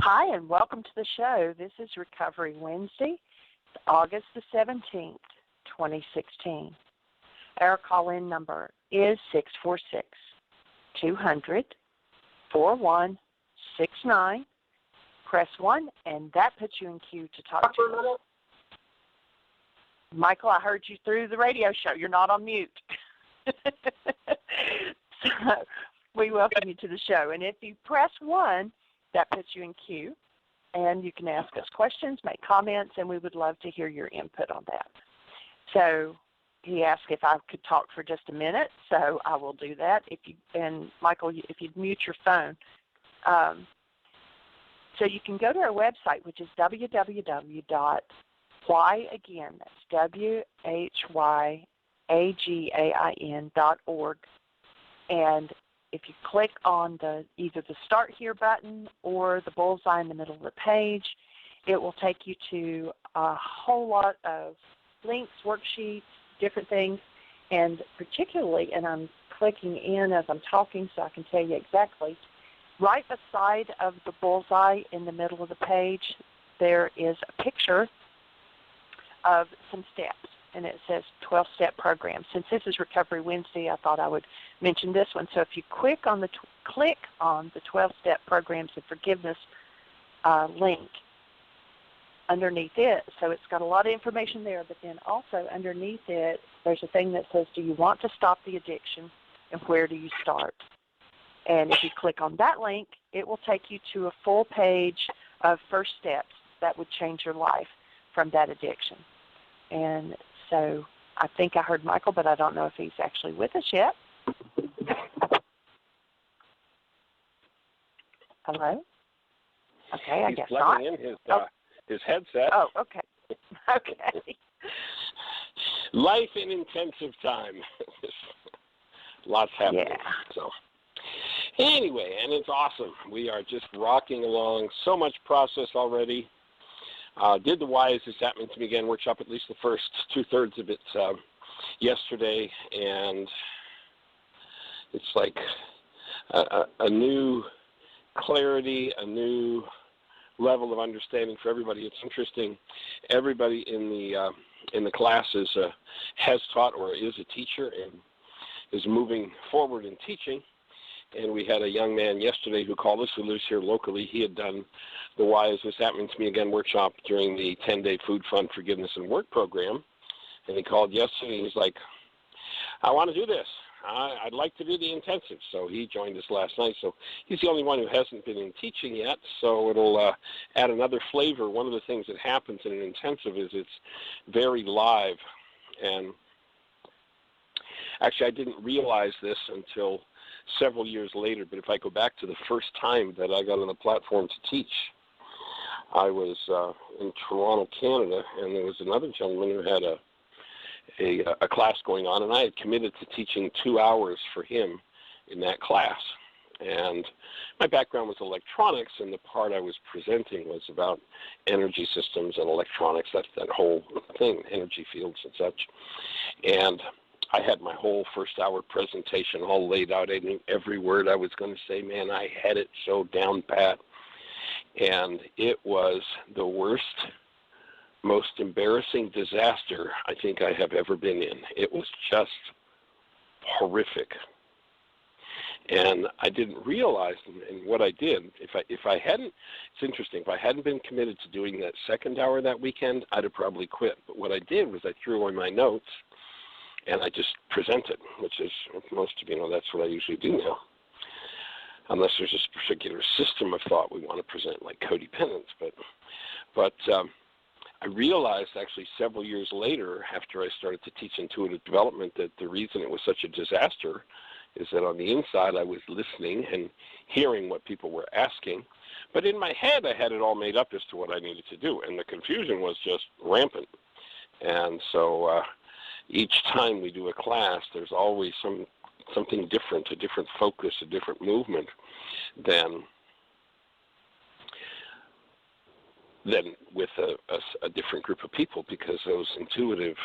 Hi, and welcome to the show. This is Recovery Wednesday, August the 17th, 2016. Our call-in number is 646-200-4169. Press 1, and that puts you in queue to talk to us. Michael, I heard you through the radio show. You're not on mute. So we welcome you to the show. And if you press 1, that puts you in queue, and you can ask us questions, make comments, and we would love to hear your input on that. So he asked if I could talk for just a minute, so I will do that. And Michael, if you'd mute your phone. So you can go to our website, which is www.whyagain, that's WHYAGAIN.org, and if you click on either the Start Here button or the bullseye in the middle of the page, it will take you to a whole lot of links, worksheets, different things, and particularly, and I'm clicking in as I'm talking so I can tell you exactly, right beside of the bullseye in the middle of the page, there is a picture of some steps, and it says 12-step program. Since this is Recovery Wednesday, I thought I would mention this one. So if you click on the 12-step programs and forgiveness link underneath it, so it's got a lot of information there, but then also underneath it, there's a thing that says, do you want to stop the addiction, and where do you start? And if you click on that link, it will take you to a full page of first steps that would change your life from that addiction. And so I think I heard Michael, but I don't know if he's actually with us yet. Hello? Okay, I guess not. He's plugging in his headset. Oh, okay. Okay. Life in intensive time. Lots happening. Yeah. So anyway, and it's awesome. We are just rocking along. So much process already. Did the Why Is This Happening to Me Again workshop, at least the first two-thirds of it yesterday, and it's like a new clarity, a new level of understanding for everybody. It's interesting. Everybody in the classes has taught or is a teacher and is moving forward in teaching. And we had a young man yesterday who called us, who lives here locally. He had done the Why Is This Happening to Me Again workshop during the 10-day Food Fund Forgiveness and Work program. And he called yesterday and he's like, I want to do this. I'd like to do the intensive. So he joined us last night. So he's the only one who hasn't been in teaching yet. So it'll add another flavor. One of the things that happens in an intensive is it's very live. And actually, I didn't realize this until several years later, but if I go back to the first time that I got on the platform to teach, I was in Toronto, Canada, and there was another gentleman who had a class going on, and I had committed to teaching 2 hours for him in that class. And my background was electronics, and the part I was presenting was about energy systems and electronics, that whole thing, energy fields and such. And I had my whole first hour presentation all laid out. I knew every word I was going to say. Man, I had it so down pat. And it was the worst, most embarrassing disaster I think I have ever been in. It was just horrific. And I didn't realize, and what I did, if I hadn't, it's interesting, if I hadn't been committed to doing that second hour that weekend, I'd have probably quit. But what I did was I threw away my notes, and I just presented, which is, most of you know, that's what I usually do now. Unless there's this particular system of thought we want to present, like codependence. But I realized actually several years later, after I started to teach intuitive development, that the reason it was such a disaster is that on the inside I was listening and hearing what people were asking, but in my head I had it all made up as to what I needed to do, and the confusion was just rampant. And so each time we do a class, there's always something different, a different focus, a different movement than with a different group of people, because those intuitive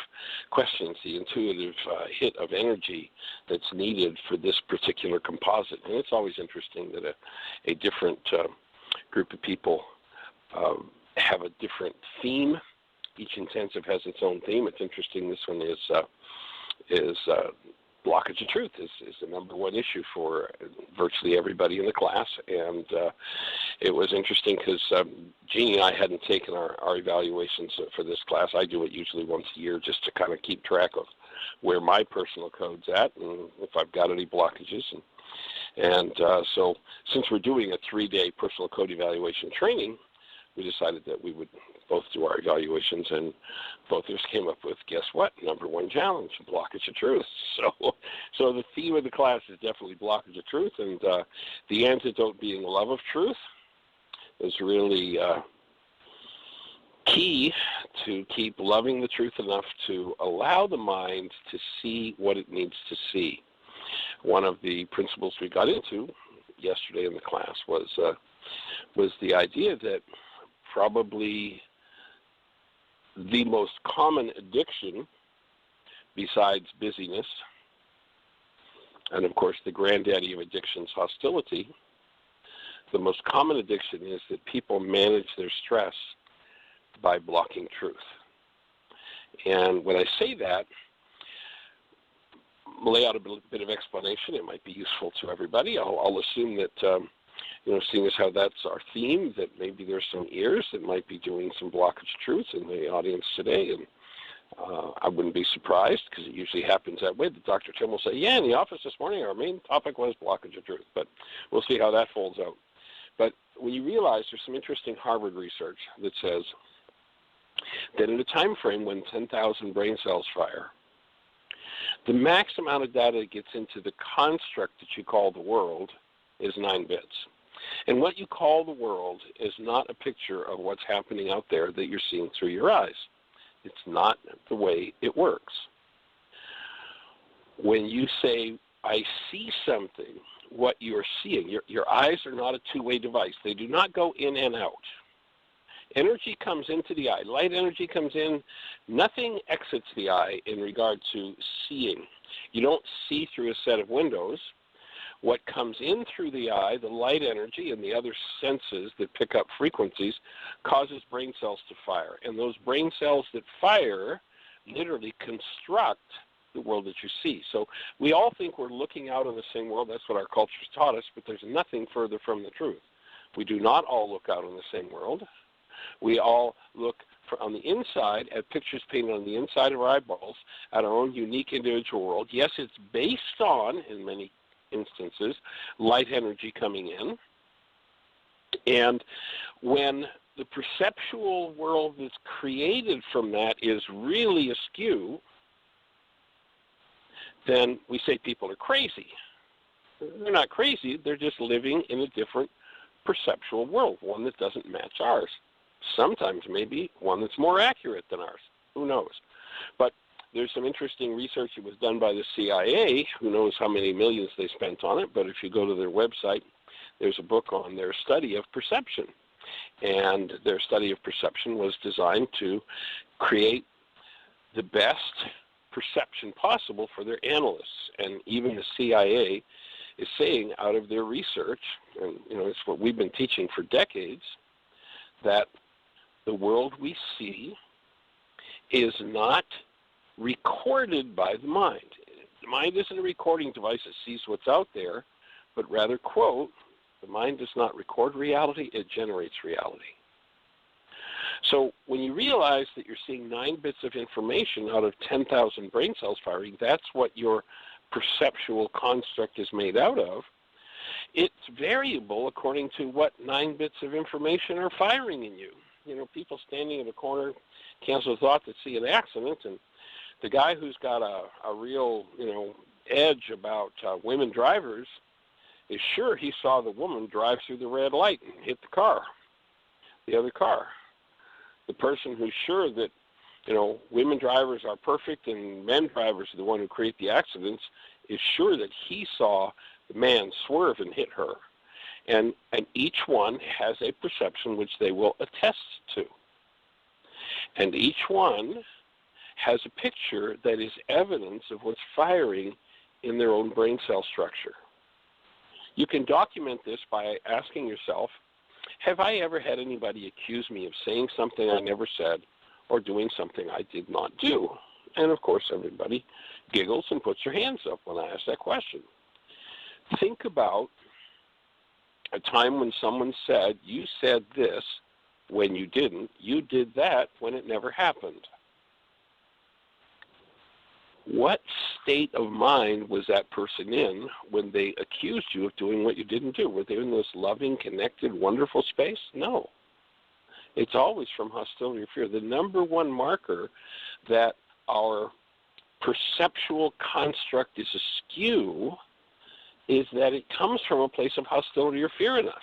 questions, the intuitive hit of energy that's needed for this particular composite. And it's always interesting that a different group of people have a different theme. Each intensive has its own theme. It's interesting. This one is blockage of truth is the number one issue for virtually everybody in the class. And it was interesting because Jeannie and I hadn't taken our evaluations for this class. I do it usually once a year just to kind of keep track of where my personal code's at and if I've got any blockages. And so since we're doing a 3-day personal code evaluation training, we decided that we would both do our evaluations, and both of us came up with, guess what, number one challenge, blockage of truth. So the theme of the class is definitely blockage of truth, and the antidote being love of truth is really key to keep loving the truth enough to allow the mind to see what it needs to see. One of the principles we got into yesterday in the class was the idea that probably the most common addiction, besides busyness, and of course the granddaddy of addictions, hostility, the most common addiction is that people manage their stress by blocking truth. And when I say that, lay out a bit of explanation. It might be useful to everybody. I'll assume that seeing as how that's our theme, that maybe there's some ears that might be doing some blockage of truth in the audience today, and I wouldn't be surprised because it usually happens that way. Dr. Tim will say, yeah, in the office this morning our main topic was blockage of truth, but we'll see how that folds out. But when you realize there's some interesting Harvard research that says that in a time frame when 10,000 brain cells fire, the max amount of data that gets into the construct that you call the world is 9 bits. And what you call the world is not a picture of what's happening out there that you're seeing through your eyes. It's not the way it works. When you say, I see something, what you're seeing, your eyes are not a two-way device. They do not go in and out. Energy comes into the eye. Light energy comes in. Nothing exits the eye in regard to seeing. You don't see through a set of windows. What comes in through the eye, the light energy and the other senses that pick up frequencies, causes brain cells to fire. And those brain cells that fire literally construct the world that you see. So we all think we're looking out on the same world. That's what our culture's taught us, but there's nothing further from the truth. We do not all look out on the same world. We all look on the inside at pictures painted on the inside of our eyeballs at our own unique individual world. Yes, it's based on, in many instances, light energy coming in. And when the perceptual world that's created from that is really askew, then we say people are crazy. They're not crazy. They're just living in a different perceptual world, one that doesn't match ours. Sometimes maybe one that's more accurate than ours. Who knows? But there's some interesting research that was done by the CIA. Who knows how many millions they spent on it, but if you go to their website, there's a book on their study of perception. And their study of perception was designed to create the best perception possible for their analysts. And even the CIA is saying out of their research, and it's what we've been teaching for decades, that the world we see is not recorded by the mind. The mind isn't a recording device that sees what's out there, but rather, quote, the mind does not record reality, it generates reality. So when you realize that you're seeing 9 bits of information out of 10,000 brain cells firing, that's what your perceptual construct is made out of. It's variable according to what 9 bits of information are firing in you. People standing in a corner can't have thought to see an accident, and the guy who's got a real, edge about women drivers is sure he saw the woman drive through the red light and hit the other car. The person who's sure that, women drivers are perfect and men drivers are the one who create the accidents is sure that he saw the man swerve and hit her. And each one has a perception which they will attest to. And each one has a picture that is evidence of what's firing in their own brain cell structure. You can document this by asking yourself, Have I ever had anybody accuse me of saying something I never said or doing something I did not do? And, of course, everybody giggles and puts their hands up when I ask that question. Think about a time when someone said, you said this when you didn't. You did that when it never happened. What state of mind was that person in when they accused you of doing what you didn't do? Were they in this loving, connected, wonderful space? No. It's always from hostility or fear. The number one marker that our perceptual construct is askew is that it comes from a place of hostility or fear in us.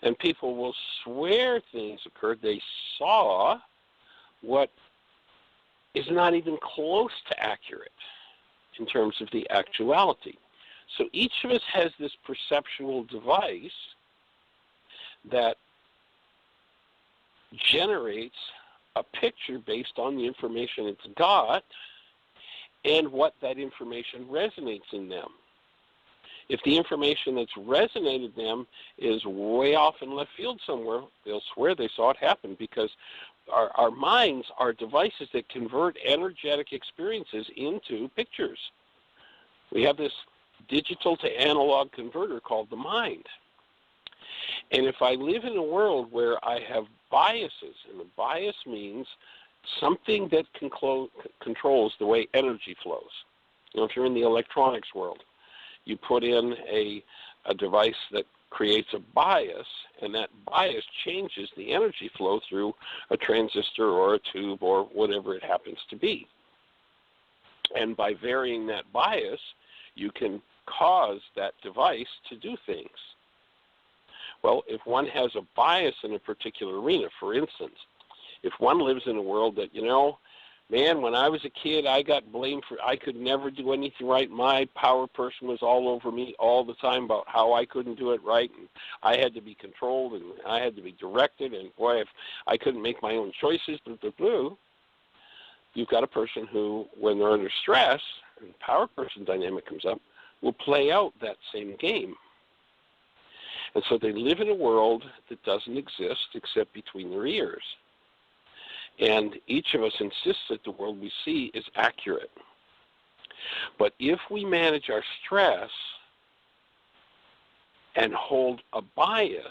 And people will swear things occurred. They saw what is not even close to accurate in terms of the actuality. So each of us has this perceptual device that generates a picture based on the information it's got and what that information resonates in them. If the information that's resonated them is way off in left field somewhere, they'll swear they saw it happen, because our minds are devices that convert energetic experiences into pictures. We have this digital to analog converter called the mind. And if I live in a world where I have biases, and a bias means something that controls the way energy flows. If you're in the electronics world, you put in a device that creates a bias, and that bias changes the energy flow through a transistor or a tube or whatever it happens to be. And by varying that bias, you can cause that device to do things. Well, if one has a bias in a particular arena, for instance, if one lives in a world that, man, when I was a kid, I got blamed for, I could never do anything right. My power person was all over me all the time about how I couldn't do it right, and I had to be controlled, and I had to be directed, and boy, if I couldn't make my own choices, you've got a person who, when they're under stress, and power person dynamic comes up, will play out that same game. And so they live in a world that doesn't exist except between their ears. And each of us insists that the world we see is accurate. But if we manage our stress and hold a bias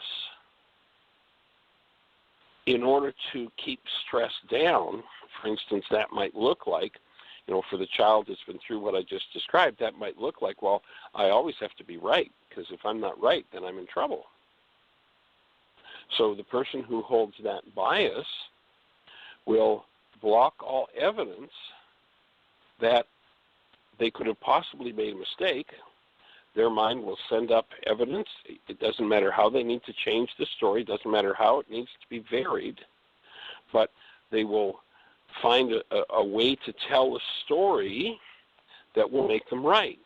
in order to keep stress down, for instance, that might look like, for the child that's been through what I just described, that might look like, well, I always have to be right, because if I'm not right, then I'm in trouble. So the person who holds that bias will block all evidence that they could have possibly made a mistake. Their mind will send up evidence. It doesn't matter how they need to change the story. It doesn't matter how it needs to be varied. But they will find a way to tell a story that will make them right.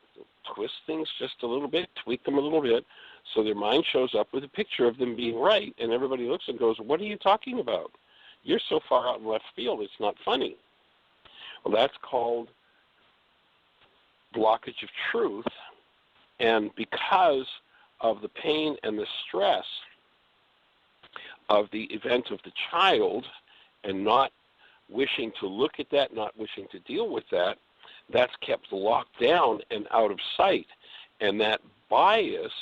Twist things just a little bit, tweak them a little bit, so their mind shows up with a picture of them being right, and everybody looks and goes, what are you talking about? You're so far out in left field, it's not funny. Well, that's called blockage of truth, and because of the pain and the stress of the event of the child and not wishing to look at that, not wishing to deal with that, that's kept locked down and out of sight. And that bias,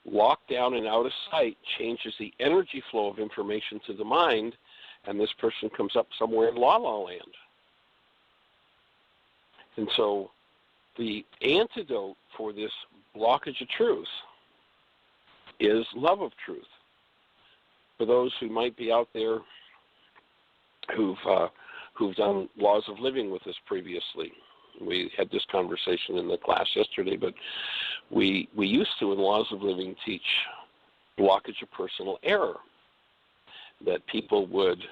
locked down and out of sight, changes the energy flow of information to the mind, and this person comes up somewhere in la-la land. And so the antidote for this blockage of truth is love of truth. For those who might be out there who've done laws of living with us previously. We had this conversation in the class yesterday, but we used to, in laws of living, teach blockage of personal error, that people would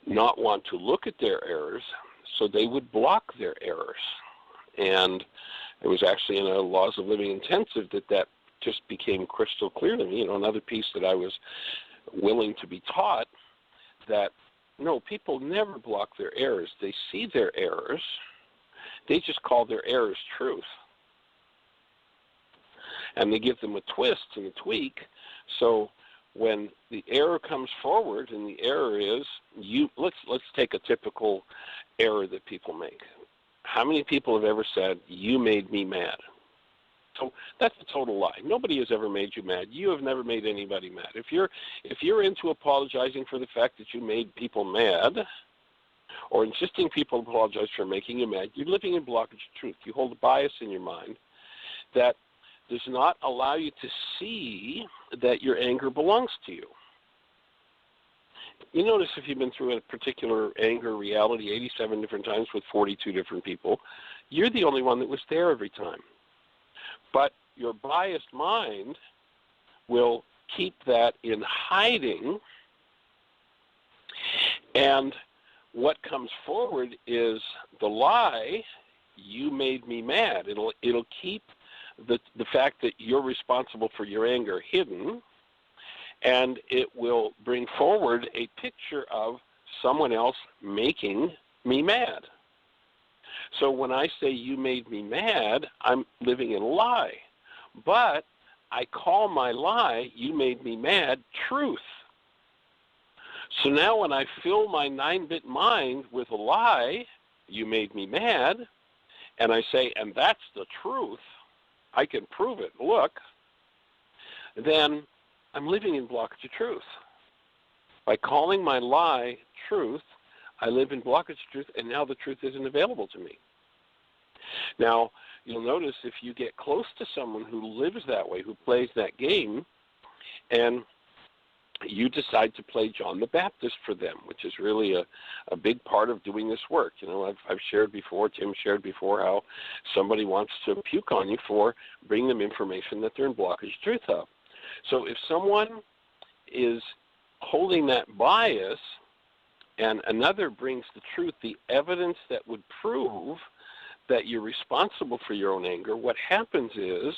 not want to look at their errors, so they would block their errors. And it was actually in a laws of living intensive that just became crystal clear to me, another piece that I was willing to be taught, that no, people never block their errors. They see their errors. They just call their errors truth. And they give them a twist and a tweak So when the error comes forward, and the error is let's take a typical error that people make. How many people have ever said, "You made me mad"? So that's a total lie. Nobody has ever made you mad. You have never made anybody mad. If you're into apologizing for the fact that you made people mad, or insisting people apologize for making you mad, you're living in blockage of truth. You hold a bias in your mind that does not allow you to see that your anger belongs to you. You notice if you've been through a particular anger reality 87 different times with 42 different people, you're the only one that was there every time. But your biased mind will keep that in hiding, and what comes forward is the lie, "You made me mad." It'll keep the fact that you're responsible for your anger hidden, and it will bring forward a picture of someone else making me mad. So when I say "you made me mad," I'm living in a lie. But I call my lie, "You made me mad," truth. So now when I fill my 9-bit mind with a lie, "You made me mad," and I say, "And that's the truth, I can prove it, look," then I'm living in blockage of truth. By calling my lie truth, I live in blockage of truth, and now the truth isn't available to me. Now, you'll notice if you get close to someone who lives that way, who plays that game, and you decide to play John the Baptist for them, which is really a big part of doing this work. You know, I've shared before, Tim shared before, how somebody wants to puke on you for bringing them information that they're in blockage of truth of. So if someone is holding that bias and another brings the truth, the evidence that would prove that you're responsible for your own anger, what happens is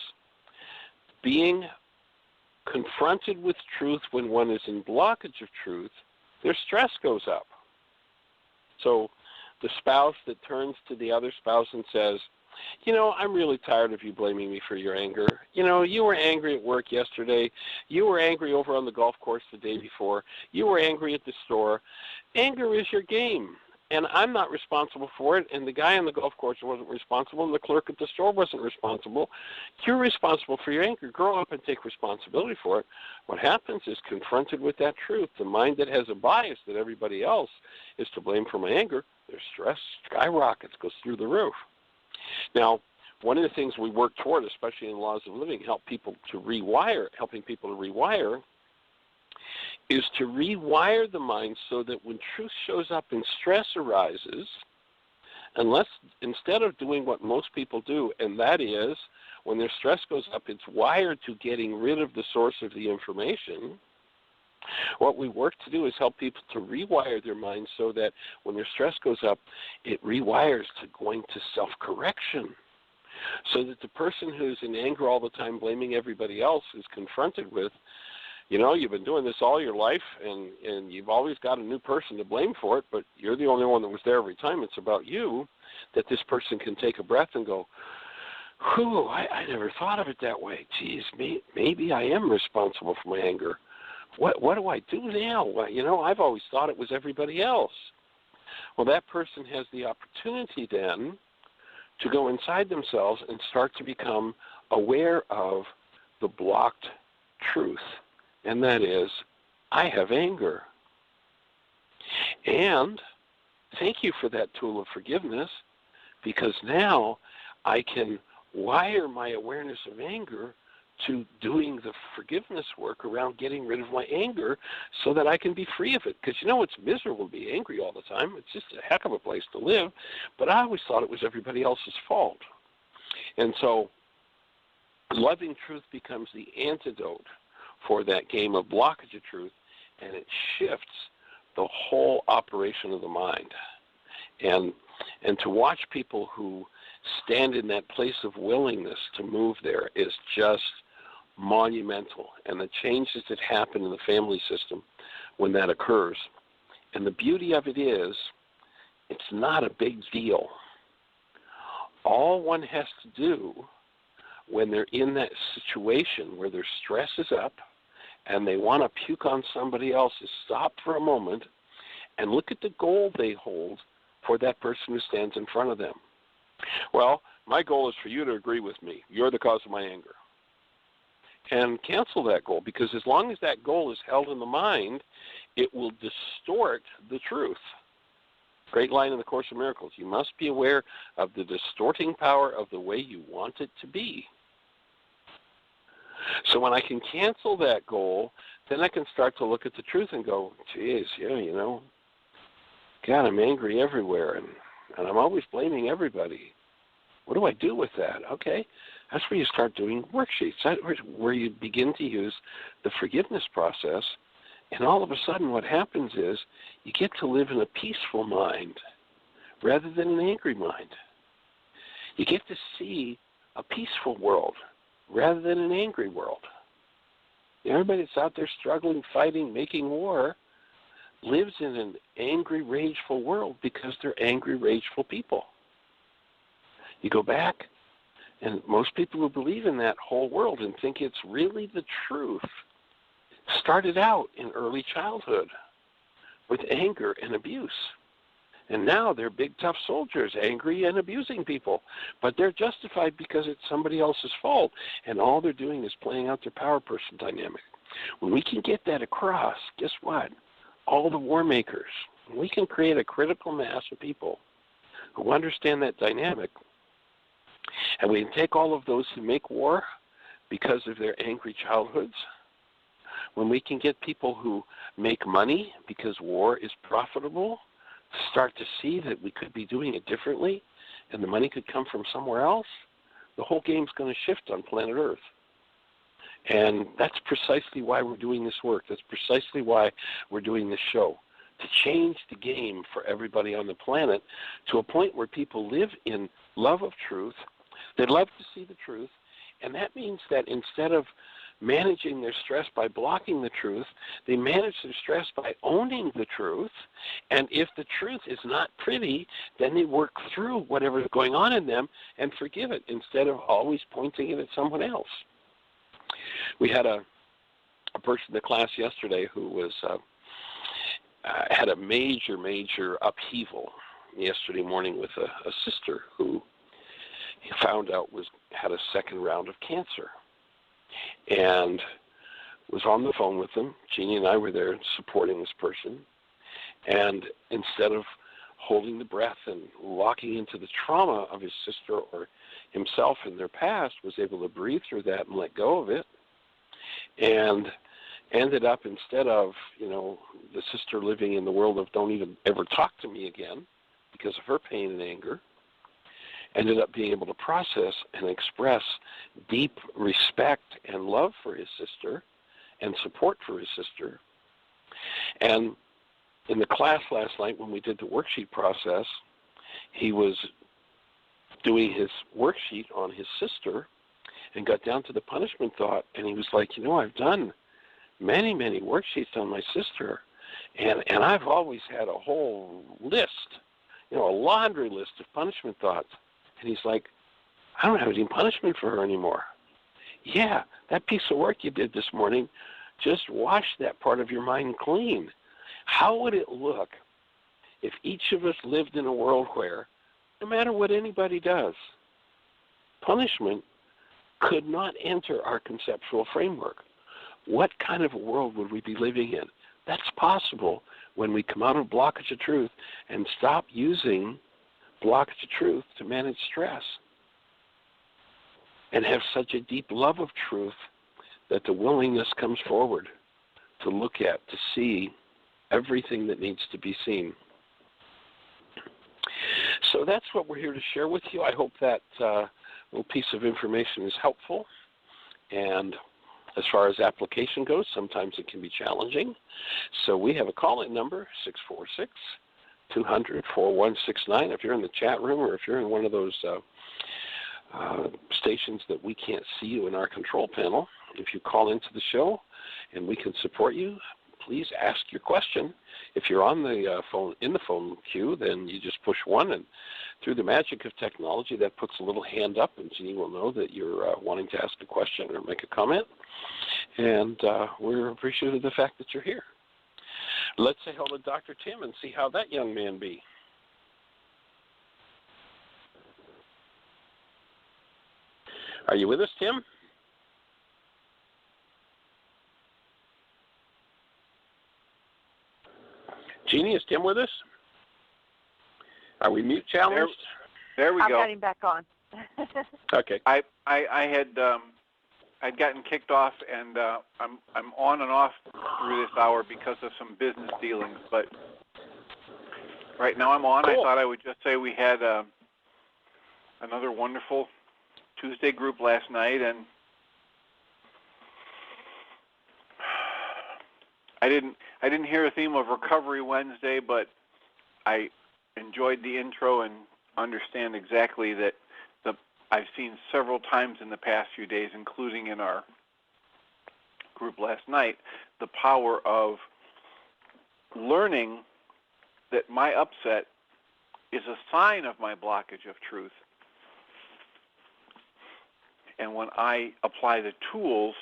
being confronted with truth when one is in blockage of truth, their stress goes up. So the spouse that turns to the other spouse and says, "You know, I'm really tired of you blaming me for your anger. You know, you were angry at work yesterday. You were angry over on the golf course the day before. You were angry at the store. Anger is your game, and I'm not responsible for it, and the guy on the golf course wasn't responsible, and the clerk at the store wasn't responsible. You're responsible for your anger. Grow up and take responsibility for it." What happens is, confronted with that truth, the mind that has a bias that everybody else is to blame for my anger, their stress skyrockets, goes through the roof. Now, one of the things we work toward, especially in Laws of Living, helping people to rewire, is to rewire the mind so that when truth shows up and stress arises, instead of doing what most people do, and that is, when their stress goes up, it's wired to getting rid of the source of the information. What we work to do is help people to rewire their minds so that when their stress goes up, it rewires to going to self-correction. So that the person who's in anger all the time, blaming everybody else, is confronted with, "You know, you've been doing this all your life, and you've always got a new person to blame for it, but you're the only one that was there every time. It's about you." That this person can take a breath and go, "Whew, I never thought of it that way. Geez, maybe I am responsible for my anger. What do I do now? Well, you know, I've always thought it was everybody else." Well, that person has the opportunity then to go inside themselves and start to become aware of the blocked truth, and that is, I have anger. And thank you for that tool of forgiveness, because now I can wire my awareness of anger to doing the forgiveness work around getting rid of my anger so that I can be free of it. Because, you know, it's miserable to be angry all the time. It's just a heck of a place to live. But I always thought it was everybody else's fault. And so loving truth becomes the antidote for that game of blockage of truth, and it shifts the whole operation of the mind. And to watch people who stand in that place of willingness to move there is just monumental, and the changes that happen in the family system when that occurs. And the beauty of it is, it's not a big deal. All one has to do when they're in that situation where their stress is up and they want to puke on somebody else is stop for a moment and look at the goal they hold for that person who stands in front of them. Well, my goal is for you to agree with me. You're the cause of my anger. And cancel that goal, because as long as that goal is held in the mind, it will distort the truth. Great line in the Course in Miracles. You must be aware of the distorting power of the way you want it to be. So when I can cancel that goal, then I can start to look at the truth and go, geez, yeah, God, I'm angry everywhere, and I'm always blaming everybody. What do I do with that? Okay, that's where you start doing worksheets. That's where you begin to use the forgiveness process, and all of a sudden what happens is you get to live in a peaceful mind rather than an angry mind. You get to see a peaceful world rather than an angry world. Everybody that's out there struggling, fighting, making war lives in an angry, rageful world because they're angry, rageful people. You go back, and most people who believe in that whole world and think it's really the truth started out in early childhood with anger and abuse. And now they're big, tough soldiers, angry and abusing people. But they're justified because it's somebody else's fault, and all they're doing is playing out their power person dynamic. When we can get that across, guess what? All the war makers, we can create a critical mass of people who understand that dynamic, and we can take all of those who make war because of their angry childhoods. When we can get people who make money because war is profitable, start to see that we could be doing it differently and the money could come from somewhere else, the whole game's going to shift on planet Earth. And that's precisely why we're doing this work. That's precisely why we're doing this show, to change the game for everybody on the planet to a point where people live in love of truth. They love to see the truth, and that means that instead of managing their stress by blocking the truth, they manage their stress by owning the truth, and if the truth is not pretty, then they work through whatever's going on in them and forgive it instead of always pointing it at someone else. We had a person in the class yesterday who was had a major upheaval yesterday morning with a sister who he found out had a second round of cancer, and was on the phone with them. Jeannie and I were there supporting this person, and instead of holding the breath and locking into the trauma of his sister or himself in their past, was able to breathe through that and let go of it, and ended up, instead of, the sister living in the world of don't even ever talk to me again because of her pain and anger, ended up being able to process and express deep respect and love for his sister and support for his sister. And in the class last night when we did the worksheet process, he was doing his worksheet on his sister and got down to the punishment thought, and he was like, I've done many worksheets on my sister, and I've always had a whole list, a laundry list of punishment thoughts. And he's like, I don't have any punishment for her anymore. Yeah, that piece of work you did this morning, just wash that part of your mind clean. How would it look if each of us lived in a world where, no matter what anybody does, punishment could not enter our conceptual framework? What kind of a world would we be living in? That's possible when we come out of blockage of truth and stop using blockage of truth to manage stress, and have such a deep love of truth that the willingness comes forward to look at, to see everything that needs to be seen. So that's what we're here to share with you. I hope that little piece of information is helpful. And as far as application goes, sometimes it can be challenging. So we have a call-in number, 646-200-4169. If you're in the chat room, or if you're in one of those stations that we can't see you in our control panel, if you call into the show and we can support you, please ask your question. If you're on the phone in the phone queue, then you just push 1, and through the magic of technology, that puts a little hand up, and Jeannie will know that you're wanting to ask a question or make a comment. And we're appreciative of the fact that you're here. Let's say hello to Dr. Tim and see how that young man be. Are you with us, Tim? Jeannie, is Tim with us? Are we mute challenged? There we go. I've got him back on. Okay. I had I'd gotten kicked off, and I'm on and off through this hour because of some business dealings. But right now I'm on. Cool. I thought I would just say we had another wonderful Tuesday group last night, and I didn't hear a theme of Recovery Wednesday, but I enjoyed the intro and understand exactly that I've seen several times in the past few days, including in our group last night, the power of learning that my upset is a sign of my blockage of truth. And when I apply the tools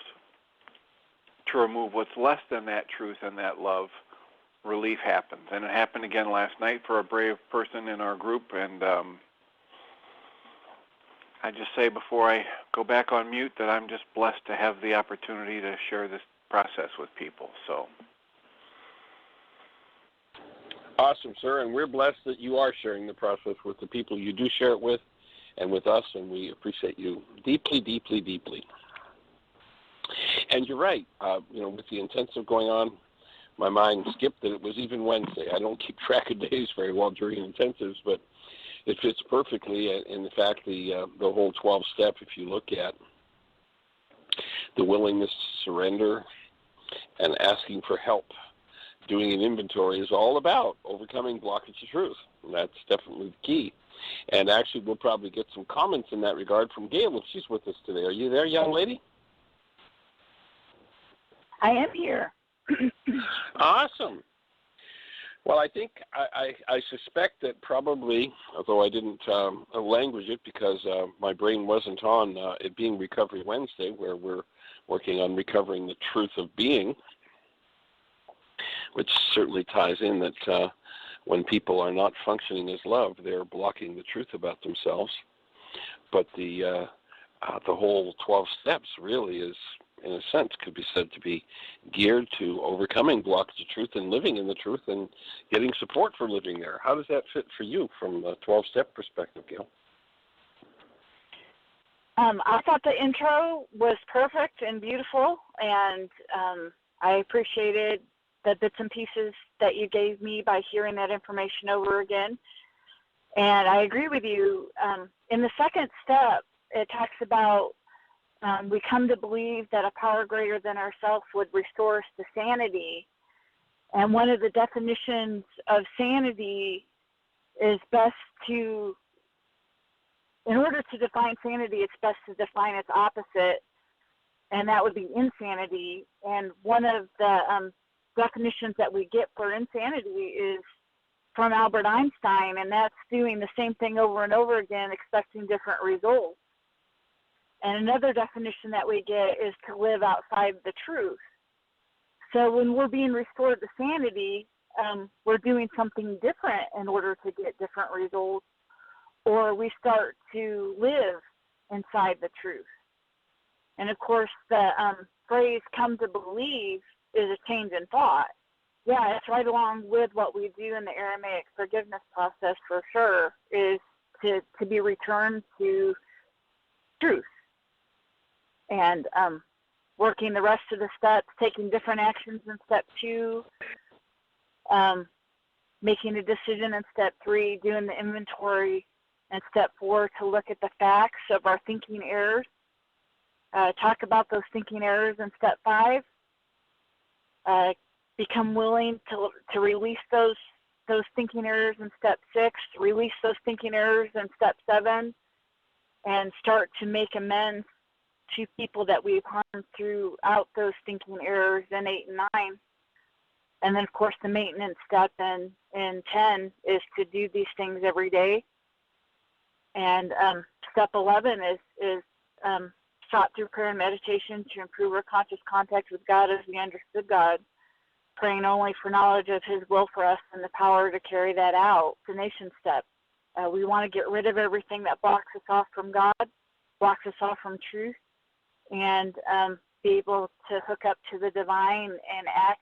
to remove what's less than that truth and that love, relief happens. And it happened again last night for a brave person in our group. And I just say before I go back on mute that I'm just blessed to have the opportunity to share this process with people. So awesome, sir. And we're blessed that you are sharing the process with the people you do share it with and with us, and we appreciate you deeply, deeply, deeply. And you're right. With the intensive going on, my mind skipped that it was even Wednesday. I don't keep track of days very well during intensives, but it fits perfectly. In fact, the whole 12-step, if you look at the willingness to surrender and asking for help, doing an inventory is all about overcoming blockage of truth. And that's definitely the key. And actually, we'll probably get some comments in that regard from Gail if she's with us today. Are you there, young lady? I am here. Awesome. Well, I think I suspect that probably, although I didn't language it because my brain wasn't on it being Recovery Wednesday, where we're working on recovering the truth of being, which certainly ties in that when people are not functioning as love, they're blocking the truth about themselves. But the whole 12 steps really is, in a sense, could be said to be geared to overcoming blockage of truth and living in the truth and getting support for living there. How does that fit for you from a 12-step perspective, Gail? I thought the intro was perfect and beautiful, and I appreciated the bits and pieces that you gave me by hearing that information over again. And I agree with you. In the second step, it talks about we come to believe that a power greater than ourselves would restore us to sanity. And one of the definitions of sanity is in order to define sanity, it's best to define its opposite, and that would be insanity. And one of the definitions that we get for insanity is from Albert Einstein, and that's doing the same thing over and over again, expecting different results. And another definition that we get is to live outside the truth. So when we're being restored to sanity, we're doing something different in order to get different results, or we start to live inside the truth. And of course, the phrase "come to believe" is a change in thought. Yeah, it's right along with what we do in the Aramaic forgiveness process for sure, is to be returned to truth. And working the rest of the steps, taking different actions in step 2, making a decision in step 3, doing the inventory in step 4 to look at the facts of our thinking errors, talk about those thinking errors in step 5, become willing to release those thinking errors in step 6, release those thinking errors in step 7, and start to make amends to people that we've harmed throughout those thinking errors in 8 and 9. And then, of course, the maintenance step in 10 is to do these things every day. And step 11 is sought through prayer and meditation to improve our conscious contact with God as we understood God, praying only for knowledge of His will for us and the power to carry that out. The nation step. We want to get rid of everything that blocks us off from God, blocks us off from truth, and be able to hook up to the divine and act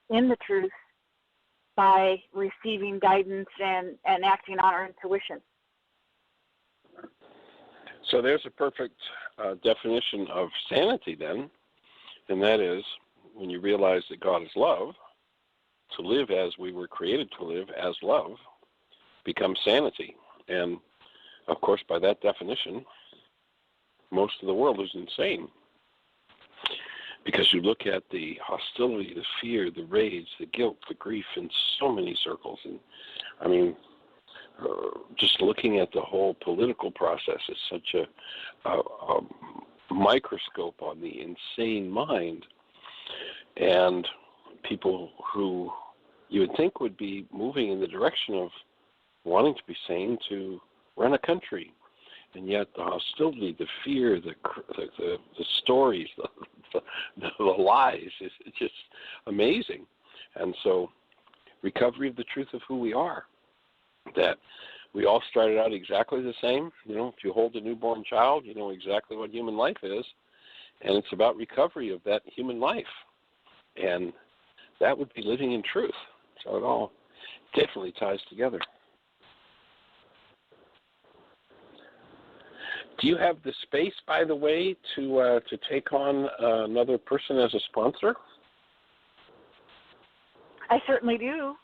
in the truth by receiving guidance and acting on our intuition. So there's a perfect definition of sanity then, and that is when you realize that God is love, to live as we were created to live as love becomes sanity. And, of course, by that definition, most of the world is insane. Because you look at the hostility, the fear, the rage, the guilt, the grief in so many circles. And I mean, just looking at the whole political process is such a microscope on the insane mind. And people who you would think would be moving in the direction of wanting to be sane to run a country. And yet the hostility, the fear, the stories, the lies is just amazing. And so recovery of the truth of who we are, that we all started out exactly the same. You know, if you hold a newborn child, you know exactly what human life is. And it's about recovery of that human life. And that would be living in truth. So it all definitely ties together. Do you have the space, by the way, to take on another person as a sponsor? I certainly do.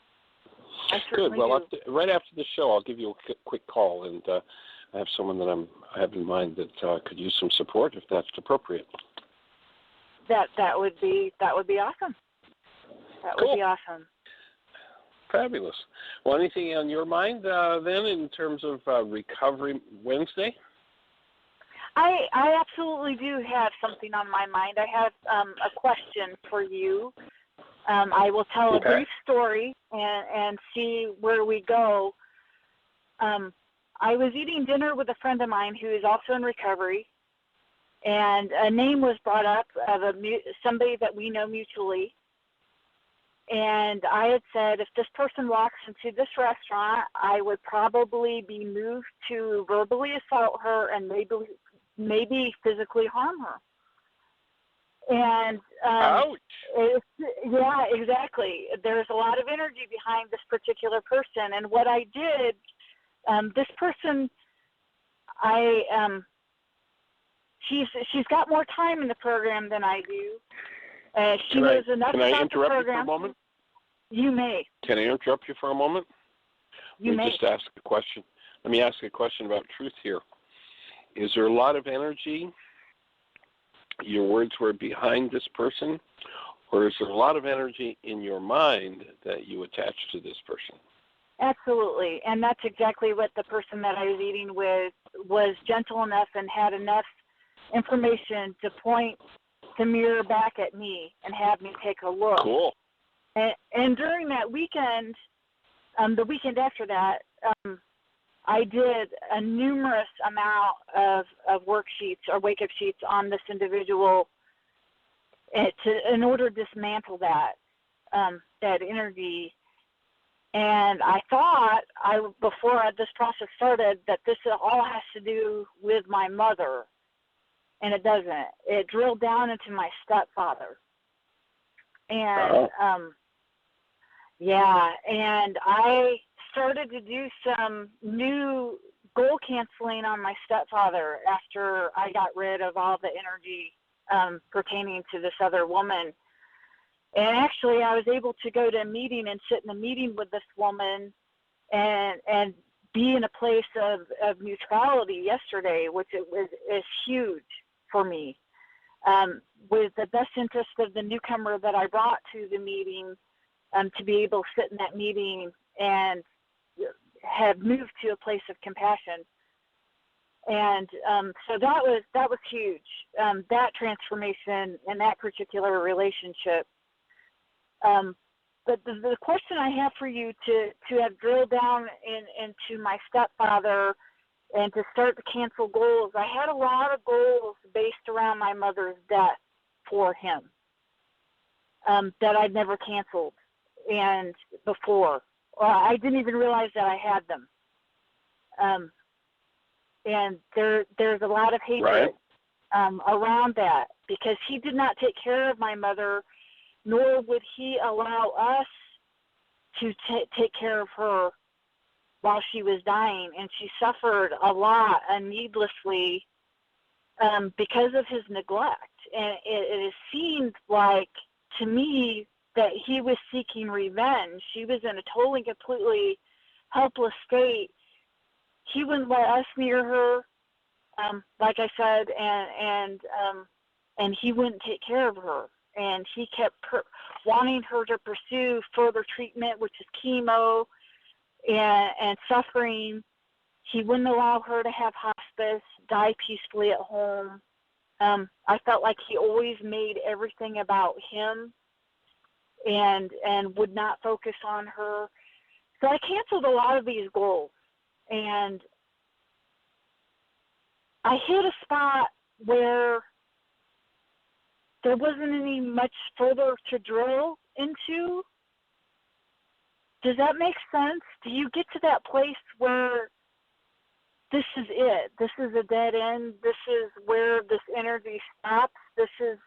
Good. Well, right after the show, I'll give you a quick call, and I have someone that I have in mind that could use some support if that's appropriate. That would be awesome. That Cool. would be awesome. Fabulous. Well, anything on your mind then in terms of Recovery Wednesday? I absolutely do have something on my mind. I have a question for you. I will tell a brief story and see where we go. I was eating dinner with a friend of mine who is also in recovery, and a name was brought up of somebody that we know mutually. And I had said, if this person walks into this restaurant, I would probably be moved to verbally assault her and maybe physically harm her. And ouch. Yeah, exactly. There's a lot of energy behind this particular person. And what I did, this person, she's got more time in the program than I do. She knows enough about the program. Can I interrupt you for a moment? You may. Can I interrupt you for a moment? You may. Just ask a question. Let me ask a question about truth here. Is there a lot of energy, your words were behind this person, or is there a lot of energy in your mind that you attach to this person? Absolutely, and that's exactly what the person that I was eating with was gentle enough and had enough information to point the mirror back at me and have me take a look. Cool. And during that weekend, the weekend after that, I did a numerous amount of worksheets or wake-up sheets on this individual in order to dismantle that energy. And I thought, before this process started, that this all has to do with my mother, and it doesn't. It drilled down into my stepfather. And, and I started to do some new goal canceling on my stepfather after I got rid of all the energy pertaining to this other woman. And actually, I was able to go to a meeting and sit in a meeting with this woman and be in a place of neutrality yesterday, which is huge for me. With the best interest of the newcomer that I brought to the meeting, to be able to sit in that meeting and have moved to a place of compassion. And so that was huge, that transformation and that particular relationship. But the question I have for you to have drilled down into my stepfather and to start to cancel goals, I had a lot of goals based around my mother's death for him that I'd never canceled and before. I didn't even realize that I had them. And there's a lot of hatred around that because he did not take care of my mother, nor would he allow us to take care of her while she was dying. And she suffered a lot needlessly because of his neglect. And it seemed like, to me, that he was seeking revenge. She was in a totally, completely helpless state. He wouldn't let us near her, like I said, and he wouldn't take care of her. And he kept wanting her to pursue further treatment, which is chemo, and suffering. He wouldn't allow her to have hospice, die peacefully at home. I felt like he always made everything about him and would not focus on her. So I canceled a lot of these goals. And I hit a spot where there wasn't any much further to drill into. Does that make sense? Do you get to that place where this is it? This is a dead end. This is where this energy stops. This is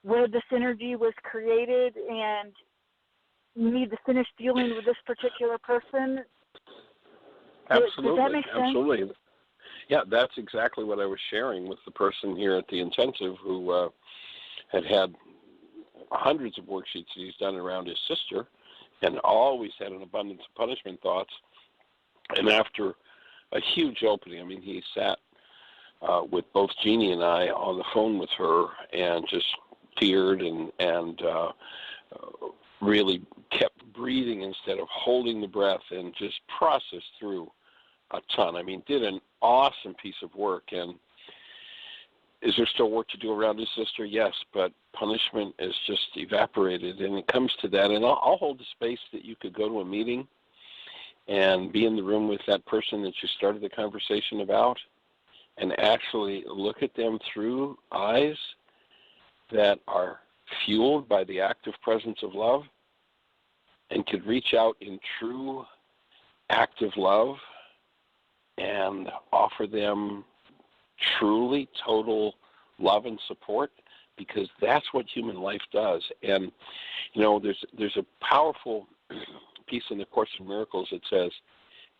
where this energy was created, and you need to finish dealing with this particular person? Absolutely. Does that make sense? Absolutely. Yeah, that's exactly what I was sharing with the person here at the intensive who had hundreds of worksheets he's done around his sister and always had an abundance of punishment thoughts. And after a huge opening, I mean, he sat with both Jeannie and I on the phone with her and just teared and really kept breathing instead of holding the breath and just processed through a ton. I mean, did an awesome piece of work. And is there still work to do around his sister? Yes, but punishment is just evaporated, and it comes to that. And I'll hold the space that you could go to a meeting and be in the room with that person that you started the conversation about and actually look at them through eyes that are fueled by the active presence of love and could reach out in true active love and offer them truly total love and support, because that's what human life does. And, you know, there's a powerful piece in the Course in Miracles that says,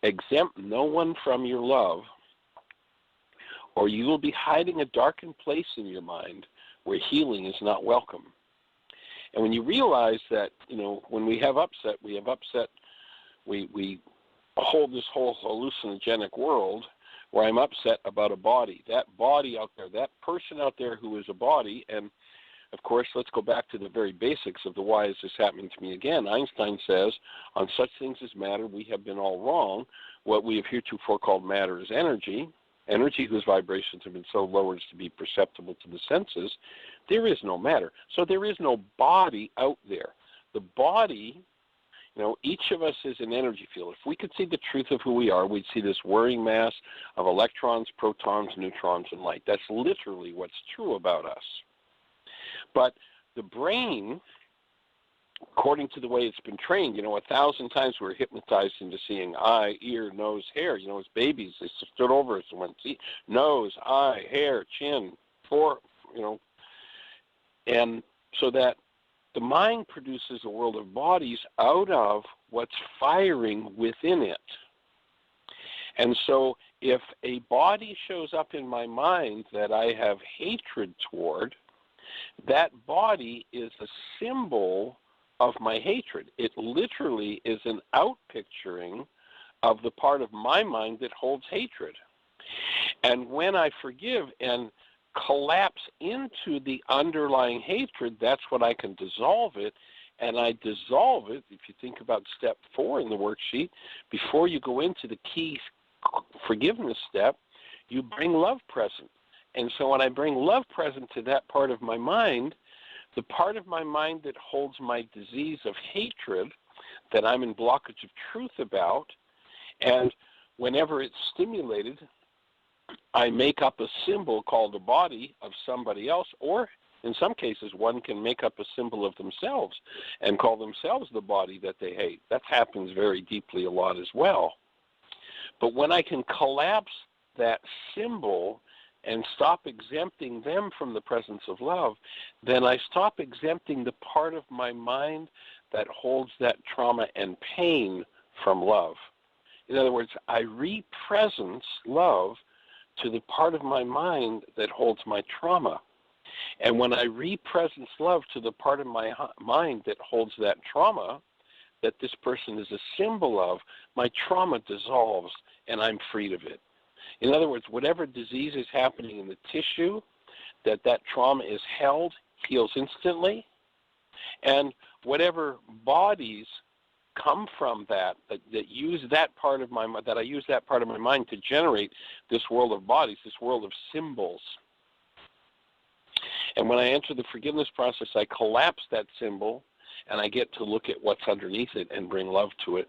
exempt no one from your love, or you will be hiding a darkened place in your mind where healing is not welcome. And when you realize that, you know, when we have upset, we hold this whole hallucinogenic world where I'm upset about a body. That body out there, that person out there who is a body, and of course, let's go back to the very basics of the why is this happening to me again. Einstein says, on such things as matter, we have been all wrong. What we have heretofore called matter is energy, energy whose vibrations have been so low as to be perceptible to the senses. There is no matter. So there is no body out there. The body, you know, each of us is an energy field. If we could see the truth of who we are, we'd see this whirring mass of electrons, protons, neutrons, and light. That's literally what's true about us. But the brain, according to the way it's been trained, you know, 1,000 times we're hypnotized into seeing eye, ear, nose, hair. You know, as babies, they stood over us and went, see, nose, eye, hair, chin, you know. And so that the mind produces a world of bodies out of what's firing within it. And so if a body shows up in my mind that I have hatred toward, that body is a symbol of my hatred. It literally is an outpicturing of the part of my mind that holds hatred. And when I forgive and collapse into the underlying hatred, that's when I can dissolve it. And I dissolve it, if you think about step 4 in the worksheet, before you go into the key forgiveness step, you bring love present. And so when I bring love present to that part of my mind, the part of my mind that holds my disease of hatred that I'm in blockage of truth about, and whenever it's stimulated, I make up a symbol called a body of somebody else, or in some cases, one can make up a symbol of themselves and call themselves the body that they hate. That happens very deeply a lot as well. But when I can collapse that symbol and stop exempting them from the presence of love, then I stop exempting the part of my mind that holds that trauma and pain from love. In other words, I re-presence love to the part of my mind that holds my trauma. And when I re-presence love to the part of my mind that holds that trauma, that this person is a symbol of, my trauma dissolves and I'm freed of it. In other words, whatever disease is happening in the tissue, that trauma is held, heals instantly, and whatever bodies come from that use that part of my mind, that I use that part of my mind to generate this world of bodies, this world of symbols. And when I enter the forgiveness process, I collapse that symbol, and I get to look at what's underneath it and bring love to it,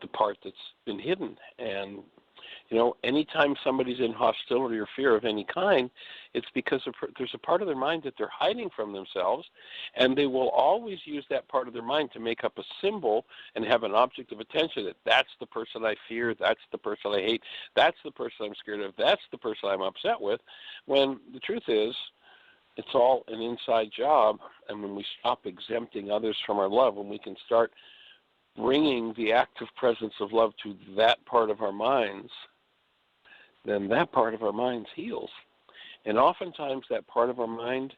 the part that's been hidden. And, you know, anytime somebody's in hostility or fear of any kind, it's because there's a part of their mind that they're hiding from themselves, and they will always use that part of their mind to make up a symbol and have an object of attention that that's the person I fear, that's the person I hate, that's the person I'm scared of, that's the person I'm upset with, when the truth is, it's all an inside job. And when we stop exempting others from our love, when we can start bringing the active presence of love to that part of our minds, then that part of our minds heals. And oftentimes that part of our mind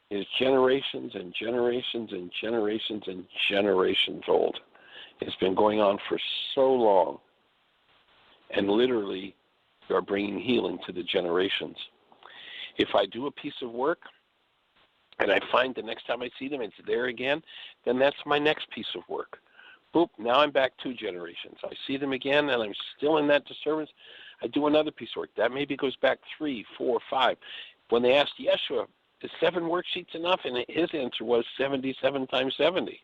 is generations and generations and generations and generations old. It's been going on for so long. And literally, we are bringing healing to the generations. If I do a piece of work and I find the next time I see them it's there again, then that's my next piece of work. Boop, now I'm back 2 generations. I see them again and I'm still in that disturbance. I do another piece of work. That maybe goes back 3, 4, 5. When they asked Yeshua, is 7 worksheets enough? And his answer was 77 times 70.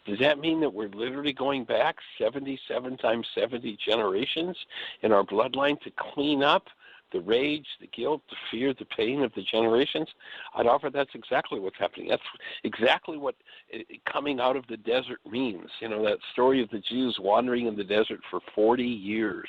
Does that mean that we're literally going back 77 times 70 generations in our bloodline to clean up the rage, the guilt, the fear, the pain of the generations? I'd offer that's exactly what's happening. That's exactly what coming out of the desert means. You know, that story of the Jews wandering in the desert for 40 years.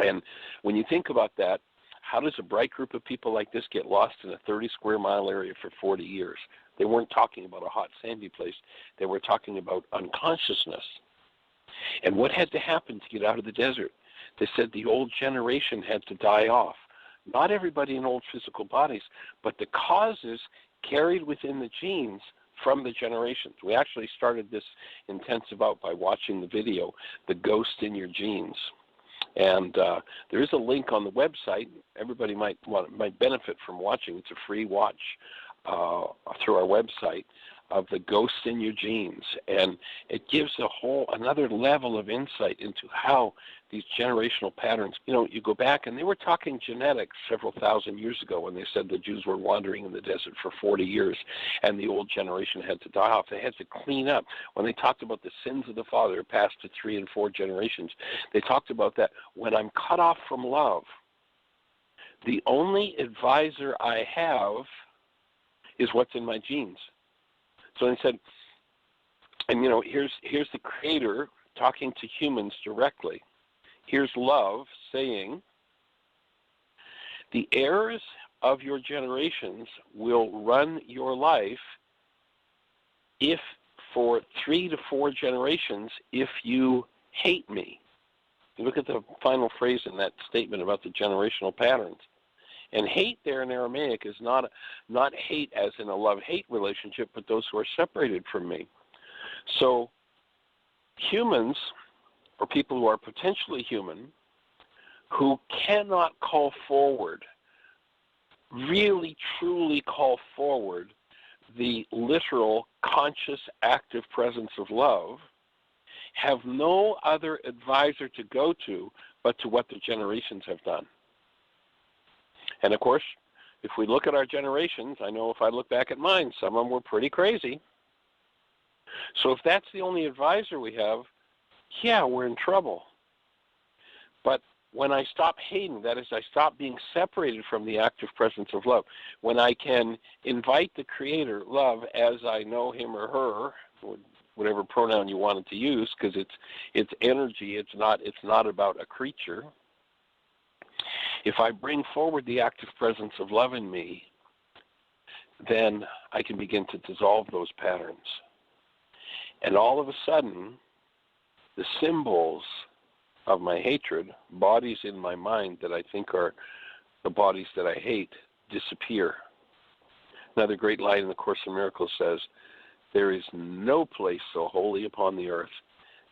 And when you think about that, how does a bright group of people like this get lost in a 30-square-mile area for 40 years? They weren't talking about a hot, sandy place. They were talking about unconsciousness. And what had to happen to get out of the desert? They said the old generation had to die off. Not everybody in old physical bodies, but the causes carried within the genes from the generations. We actually started this intensive out by watching the video, The Ghost in Your Genes. And there is a link on the website. Everybody might benefit from watching. It's a free watch through our website of The Ghost in Your Genes. And it gives another level of insight into how these generational patterns, you know, you go back and they were talking genetics several thousand years ago when they said the Jews were wandering in the desert for 40 years and the old generation had to die off. They had to clean up. When they talked about the sins of the father passed to 3 and 4 generations, they talked about that. When I'm cut off from love, the only advisor I have is what's in my genes. So they said, and you know, here's the Creator talking to humans directly. Here's love saying, the heirs of your generations will run your life if for 3 to 4 generations if you hate me. You look at the final phrase in that statement about the generational patterns. And hate there in Aramaic is not hate as in a love-hate relationship, but those who are separated from me. So humans, or people who are potentially human, who cannot call forward, really truly call forward the literal, conscious, active presence of love, have no other advisor to go to but to what the generations have done. And of course, if we look at our generations, I know if I look back at mine, some of them were pretty crazy. So if that's the only advisor we have, yeah, we're in trouble. But when I stop hating, that is, I stop being separated from the active presence of love, when I can invite the Creator, love, as I know him or her, whatever pronoun you wanted to use, because it's energy, it's not about a creature. If I bring forward the active presence of love in me, then I can begin to dissolve those patterns. And all of a sudden, the symbols of my hatred, bodies in my mind that I think are the bodies that I hate, disappear. Another great line in the Course in Miracles says, there is no place so holy upon the earth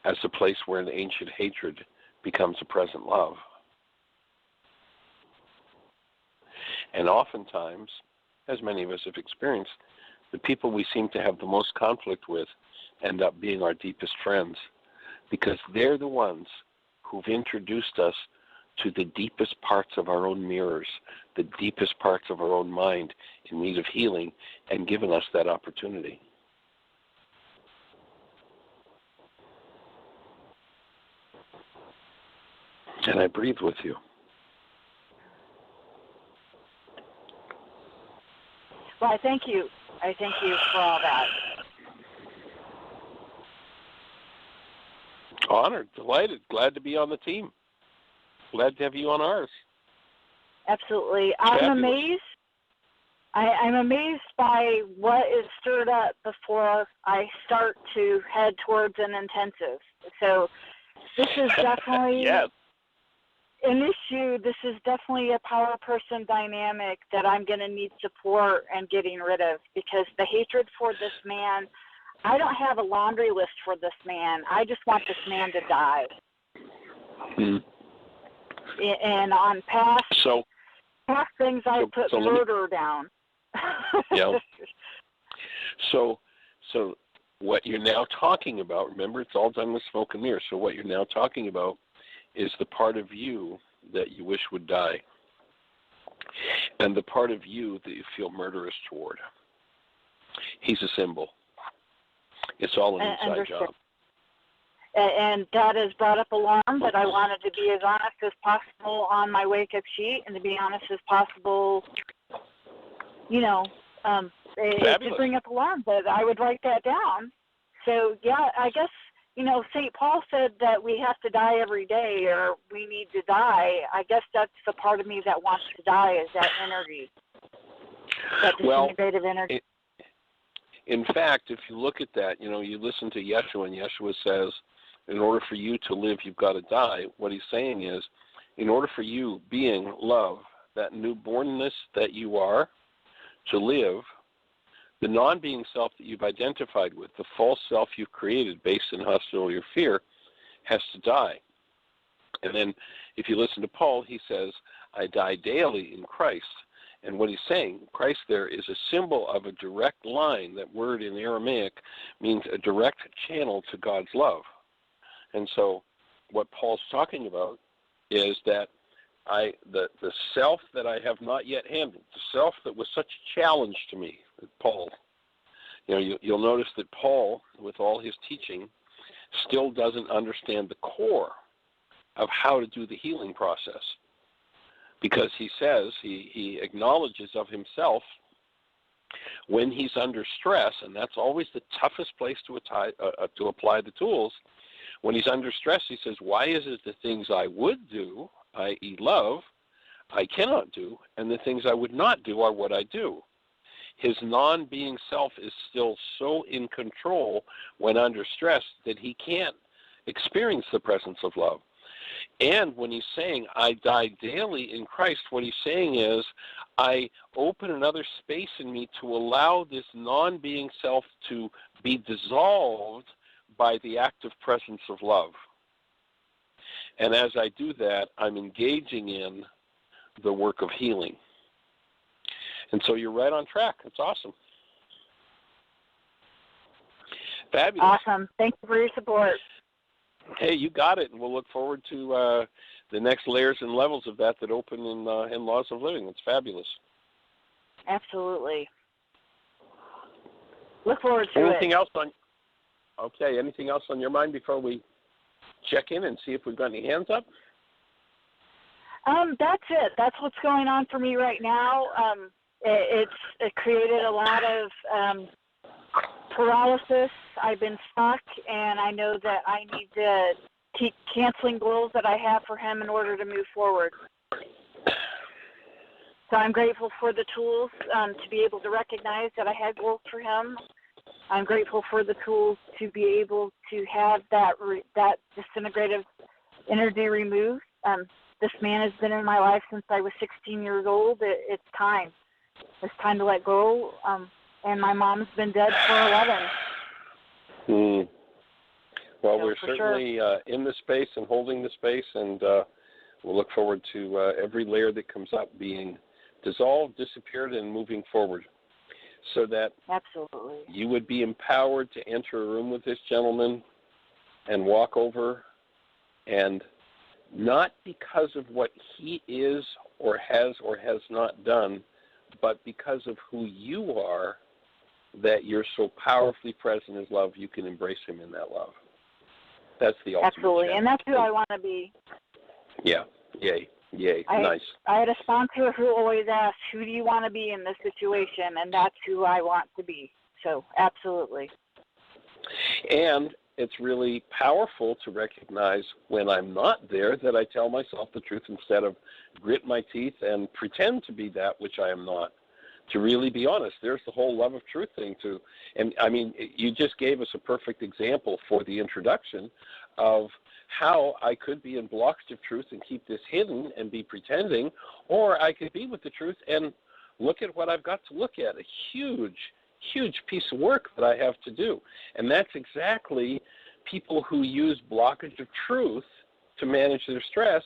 as the place where an ancient hatred becomes a present love. And oftentimes, as many of us have experienced, the people we seem to have the most conflict with end up being our deepest friends, because they're the ones who've introduced us to the deepest parts of our own mirrors, the deepest parts of our own mind in need of healing, and given us that opportunity. And I breathe with you. Well, I thank you. I thank you for all that. Honored, delighted, glad to be on the team. Glad to have you on ours. Absolutely. I'm amazed. I'm amazed by what is stirred up before I start to head towards an intensive. So this is definitely yes. an issue. This is definitely a power person dynamic that I'm going to need support and getting rid of, because the hatred for this man, I don't have a laundry list for this man. I just want this man to die. And on past things, I put murder down. Yeah. So what you're now talking about, remember, it's all done with smoke and mirrors. So what you're now talking about is the part of you that you wish would die, and the part of you that you feel murderous toward. He's a symbol. It's all an inside job. And that has brought up alarm that I wanted to be as honest as possible on my wake-up sheet, and to be honest as possible, to bring up alarm, but I would write that down. So, yeah, I guess, St. Paul said that we have to die every day, or we need to die. I guess that's the part of me that wants to die, is that energy, that disintegrative energy. In fact, if you look at that, you listen to Yeshua, and Yeshua says, in order for you to live, you've got to die. What he's saying is, in order for you, being love, that newbornness that you are, to live, the non-being self that you've identified with, the false self you've created based in hostility or fear, has to die. And then if you listen to Paul, he says, I die daily in Christ. And what he's saying, Christ there, is a symbol of a direct line. That word in Aramaic means a direct channel to God's love. And so what Paul's talking about is that the self that I have not yet handled, the self that was such a challenge to me, Paul, you'll notice that Paul, with all his teaching, still doesn't understand the core of how to do the healing process. Because he says, he acknowledges of himself when he's under stress, and that's always the toughest place to apply the tools. When he's under stress, he says, why is it the things I would do, i.e. love, I cannot do, and the things I would not do are what I do? His non-being self is still so in control when under stress that he can't experience the presence of love. And when he's saying, I die daily in Christ, what he's saying is, I open another space in me to allow this non-being self to be dissolved by the active presence of love. And as I do that, I'm engaging in the work of healing. And so you're right on track. It's awesome. Fabulous. Awesome. Thank you for your support. Hey, you got it, and we'll look forward to the next layers and levels of that open in Laws of Living. It's fabulous. Absolutely. Look forward to Anything it. else anything else on your mind before we check in and see if we've got any hands up? That's it. That's what's going on for me right now. It created a lot of paralysis. I've been stuck, and I know that I need to keep canceling goals that I have for him in order to move forward. So I'm grateful for the tools to be able to recognize that I had goals for him. I'm grateful for the tools to be able to have that disintegrative energy removed. This man has been in my life since I was 16 years old. It's time. It's time to let go. And my mom's been dead for 11. Well, we're certainly in the space and holding the space, and we'll look forward to every layer that comes up being dissolved, disappeared, and moving forward, so that absolutely you would be empowered to enter a room with this gentleman and walk over, and not because of what he is or has not done, but because of who you are, that you're so powerfully present as love, you can embrace him in that love. That's the ultimate absolutely, challenge. And that's who I want to be. Yeah, yay, nice. I had a sponsor who always asked, who do you want to be in this situation? And that's who I want to be. So, absolutely. And it's really powerful to recognize when I'm not there that I tell myself the truth instead of grit my teeth and pretend to be that which I am not. To really be honest, there's the whole love of truth thing too. And I mean, you just gave us a perfect example for the introduction of how I could be in blocks of truth and keep this hidden and be pretending, or I could be with the truth and look at what I've got to look at, a huge piece of work that I have to do. And that's exactly people who use blockage of truth to manage their stress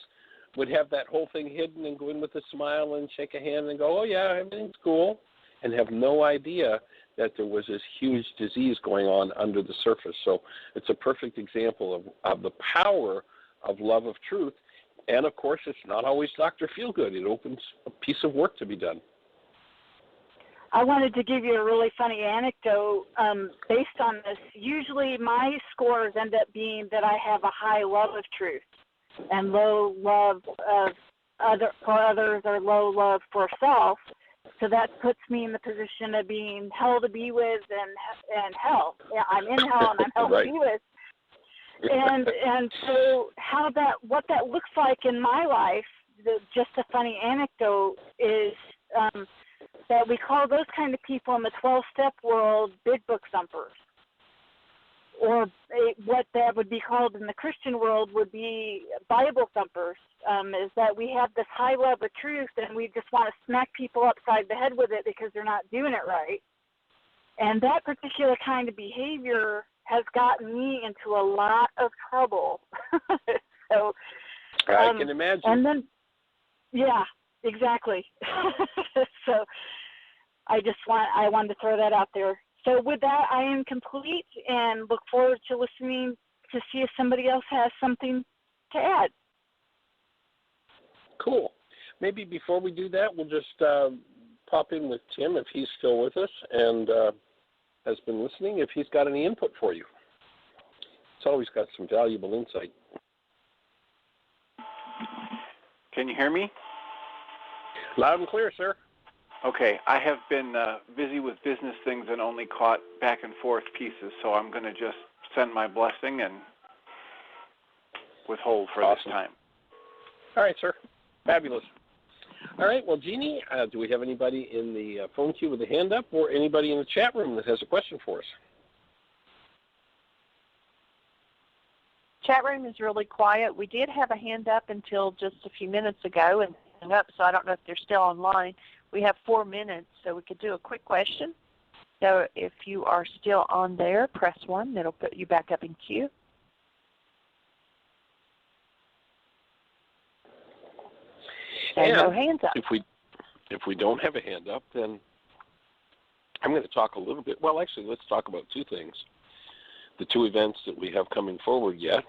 would have that whole thing hidden and go in with a smile and shake a hand and go, oh yeah, everything's cool, and have no idea that there was this huge disease going on under the surface. So it's a perfect example of the power of love of truth. And of course, it's not always Dr. Feelgood. It opens a piece of work to be done. I wanted to give you a really funny anecdote based on this. Usually my scores end up being that I have a high love of truth and low love for others or low love for self. So that puts me in the position of being hell to be with and hell. Yeah, I'm in hell and I'm hell right. to be with. And so what that looks like in my life, just a funny anecdote, is that we call those kind of people in the 12-step world big book thumpers. Or what that would be called in the Christian world would be Bible thumpers, is that we have this high love of truth and we just want to smack people upside the head with it because they're not doing it right. And that particular kind of behavior has gotten me into a lot of trouble. So I can imagine. And then, yeah, exactly. So I wanted to throw that out there. So with that, I am complete and look forward to listening to see if somebody else has something to add. Cool. Maybe before we do that, we'll just pop in with Tim if he's still with us and has been listening, if he's got any input for you. It's always got some valuable insight. Can you hear me? Loud and clear, sir. Okay, I have been busy with business things and only caught back and forth pieces, so I'm going to just send my blessing and withhold for awesome. This time. All right, sir. Fabulous. All right, well, Jeannie, do we have anybody in the phone queue with a hand up or anybody in the chat room that has a question for us? Chat room is really quiet. We did have a hand up until just a few minutes ago and hung up, so I don't know if they're still online. We have 4 minutes, so we could do a quick question. So if you are still on there, press 1. That'll put you back up in queue. And no hands up. If we don't have a hand up, then I'm going to talk a little bit. Well, actually, let's talk about 2 things. The 2 events that we have coming forward yet.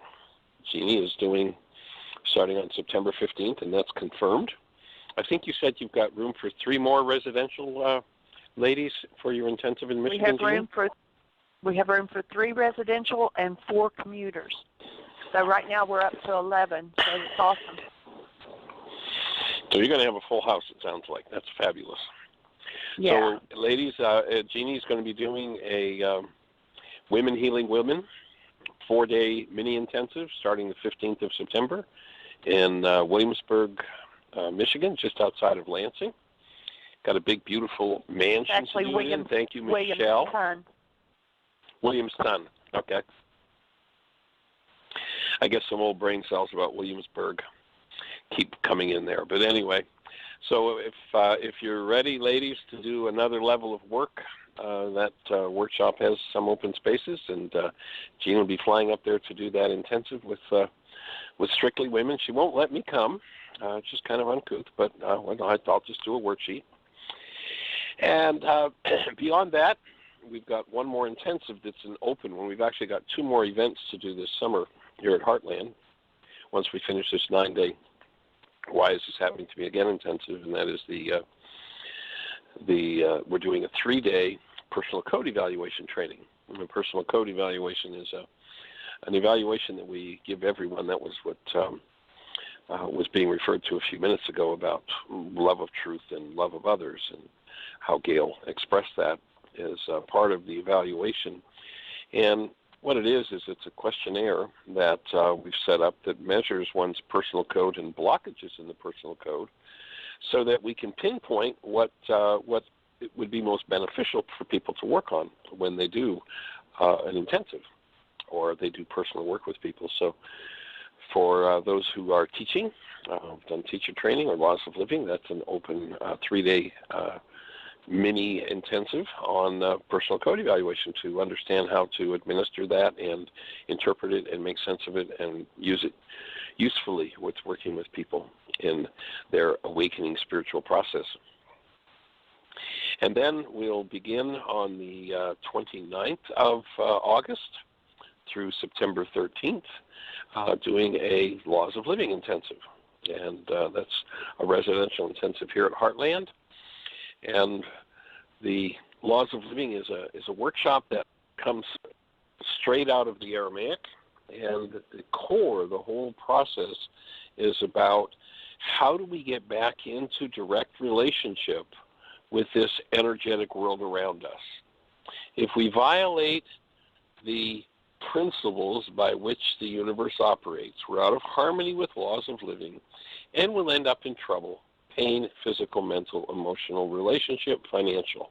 Jeannie is doing starting on September 15th, and that's confirmed. I think you said you've got room for 3 more residential ladies for your intensive in Michigan. We have room for 3 residential and 4 commuters. So right now we're up to 11. So it's awesome. So you're going to have a full house, it sounds like. That's fabulous. Yeah. So, ladies, Jeannie's going to be doing a Women Healing Women 4-day mini intensive starting the 15th of September in Williamsburg, Michigan, just outside of Lansing. Got a big, beautiful mansion. Actually, to do it in. Thank you, Michelle. Williamstown. Okay. I guess some old brain cells about Williamsburg keep coming in there. But anyway, so if you're ready, ladies, to do another level of work, that workshop has some open spaces, and Jean will be flying up there to do that intensive with strictly women. She won't let me come. It's just kind of uncouth, but I'll just do a worksheet. And beyond that, we've got one more intensive that's an open one. We've actually got 2 more events to do this summer here at Heartland once we finish this 9-day Why Is This Happening to Me Again intensive, and that is we're doing a 3-day personal code evaluation training. And the personal code evaluation is an evaluation that we give everyone. That was what was being referred to a few minutes ago about love of truth and love of others, and how Gail expressed that as part of the evaluation. And what it is it's a questionnaire that we've set up that measures one's personal code and blockages in the personal code, so that we can pinpoint what it would be most beneficial for people to work on when they do an intensive or they do personal work with people. So for those who are teaching, done teacher training or laws of living, that's an open 3-day mini intensive on personal code evaluation to understand how to administer that and interpret it and make sense of it and use it usefully with working with people in their awakening spiritual process. And then we'll begin on the 29th of August through September 13th doing a Laws of Living intensive. And that's a residential intensive here at Heartland. And the Laws of Living is a workshop that comes straight out of the Aramaic. And the core, the whole process is about how do we get back into direct relationship with this energetic world around us. If we violate the principles by which the universe operates, we're out of harmony with laws of living, and we'll end up in trouble: pain, physical, mental, emotional, relationship, financial.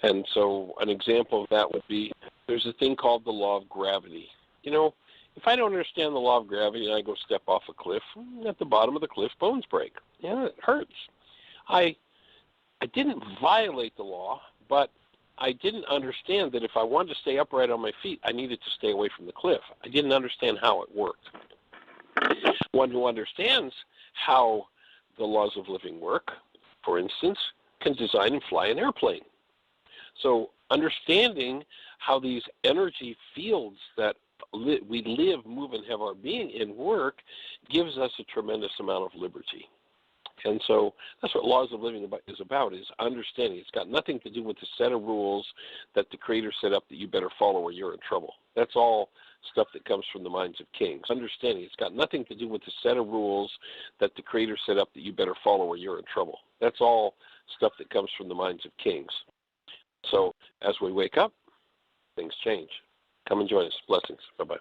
And so an example of that would be, there's a thing called the law of gravity. You know, if I don't understand the law of gravity and I go step off a cliff, at the bottom of the cliff, bones break. Yeah, it hurts. I didn't violate the law, but I didn't understand that if I wanted to stay upright on my feet, I needed to stay away from the cliff. I didn't understand how it worked. One who understands how the laws of living work, for instance, can design and fly an airplane. So understanding how these energy fields that we live, move, and have our being in work gives us a tremendous amount of liberty. And so that's what Laws of Living is about, is understanding. It's got nothing to do with the set of rules that the Creator set up that you better follow or you're in trouble. That's all stuff that comes from the minds of kings. Understanding. It's got nothing to do with the set of rules that the Creator set up that you better follow or you're in trouble. That's all stuff that comes from the minds of kings. So as we wake up, things change. Come and join us. Blessings. Bye-bye.